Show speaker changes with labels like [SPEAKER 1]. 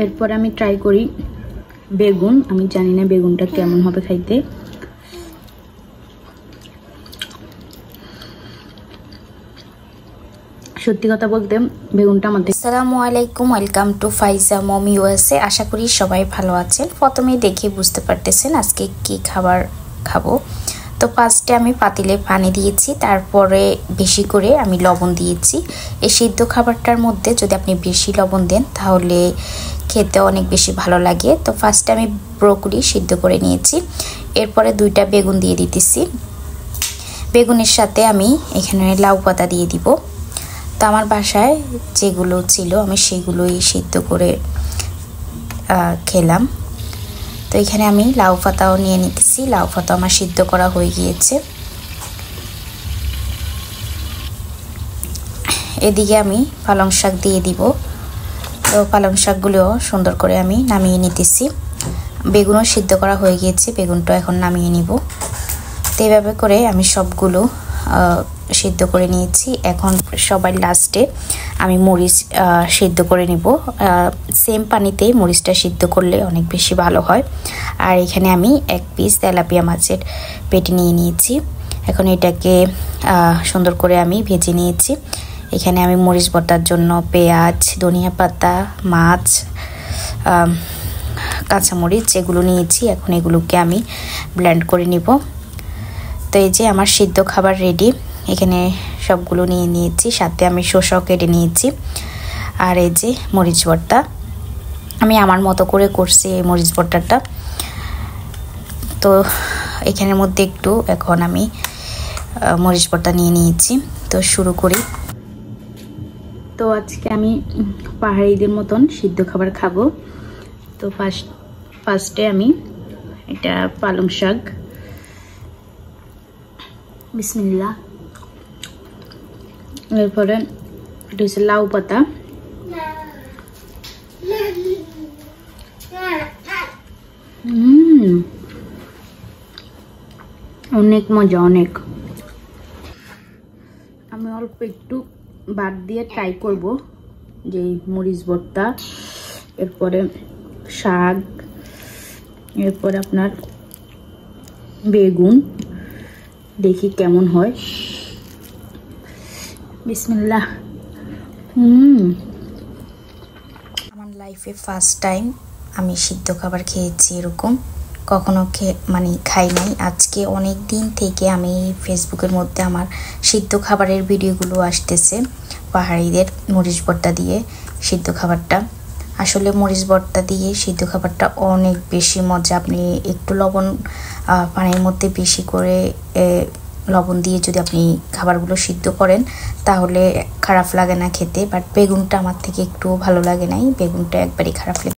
[SPEAKER 1] এরপর আমি ট্রাই করি বেগুন। আমি জানি না বেগুনটা কেমন হবে খাইতে। সত্যি কথা বলতে বেগুনটা আমাদের।
[SPEAKER 2] আসসালামু আলাইকুম, welcome to Faiza mom USA. আশা করি সবাই ভালো আছেন। প্রথমেই দেখে বুঝতে পারতেছেন আজকে কি খাবার খাবো। তো ফার্স্টে আমি পাতিলে পানি দিয়েছি, তারপরে বেশি করে আমি লবণ দিয়েছি। এই সিদ্ধ খাবারটার মধ্যে যদি আপনি বেশি লবণ দেন তাহলে খেতে অনেক বেশি ভালো লাগে। তো ফার্স্টে আমি ব্রোকলি সিদ্ধ করে নিয়েছি, এরপরে 2টা বেগুন দিয়ে দিতেছি। বেগুনের সাথে আমি এখানে লাউ পাতা দিয়ে দিব। তো আমার বাসায় যেগুলো ছিল আমি সেগুলোই সিদ্ধ করে খেলাম। তো এখানে আমি লাউ পাতাও নিয়ে নিতেছি। লাউ পাতা আমার সিদ্ধ করা হয়ে গিয়েছে। এদিকে আমি পালং শাক দিয়ে দিব। তো পালং শাকগুলোও সুন্দর করে আমি নামিয়ে নিতেছি। বেগুনও সিদ্ধ করা হয়ে গিয়েছে, বেগুনটা এখন নামিয়ে নিব। তো এইভাবে করে আমি সবগুলো সিদ্ধ করে নিয়েছি। এখন সবার লাস্টে আমি মরিচ সিদ্ধ করে নিব। সেম পানিতেই মরিচটা সিদ্ধ করলে অনেক বেশি ভালো হয়। আর এখানে আমি 1 পিস তেলাপিয়া মাছের পেটি নিয়ে নিয়েছি। এখন এটাকে সুন্দর করে আমি ভেজে নিয়েছি। এখানে আমি মরিচ ভর্তার জন্য পেঁয়াজ, ধনিয়া পাতা, মাছ, কাঁচামরিচ এগুলো নিয়েছি। এখন এগুলোকে আমি ব্লেন্ড করে নিব। তো এই যে আমার সিদ্ধ খাবার রেডি। এখানে সবগুলো নিয়ে নিয়েছি, সাথে আমি শসাও কেটে নিয়েছি। আর এই যে মরিচ ভর্তা, আমি আমার মতো করে করছি এই মরিচ ভর্তাটা। তো এখানের মধ্যে একটু এখন আমি মরিচ ভর্তা নিয়ে নিয়েছি। তো শুরু করি।
[SPEAKER 1] তো আজকে আমি পাহাড়িদের মতন সিদ্ধ খাবার খাবো। তো ফার্স্টে আমি এটা পালং শাক, বিসমিল্লাহ। এরপরে এটা হচ্ছে লাউ পাতা, অনেক মজা, অনেক। আমি অল্প একটু বাদ দিয়ে ট্রাই করব যে মরিচ ভর্তা, এরপরে শাক, এরপরে আপনার বেগুন, দেখি কেমন হয়। বিসমিল্লাহ।
[SPEAKER 2] আমার লাইফে ফার্স্ট টাইম আমি সিদ্ধ খাবার খেয়েছি এরকম। কখনো খাই নাই। আজকে অনেক দিন থেকে আমি ফেসবুকের মধ্যে আমার সিদ্ধ খাবারের ভিডিওগুলো আসতেছে, পাহাড়িদের মরিচ ভর্তা দিয়ে সিদ্ধ খাবারটা। আসলে মরিচ ভর্তা দিয়ে সিদ্ধ খাবারটা অনেক বেশি মজা। আপনি একটু লবণ পানির মধ্যে বেশি করে লবণ দিয়ে যদি আপনি খাবারগুলো সিদ্ধ করেন তাহলে খারাপ লাগে না খেতে। বাট বেগুনটা আমার থেকে একটু ভালো লাগে নাই, বেগুনটা একবারই খারাপ লাগে।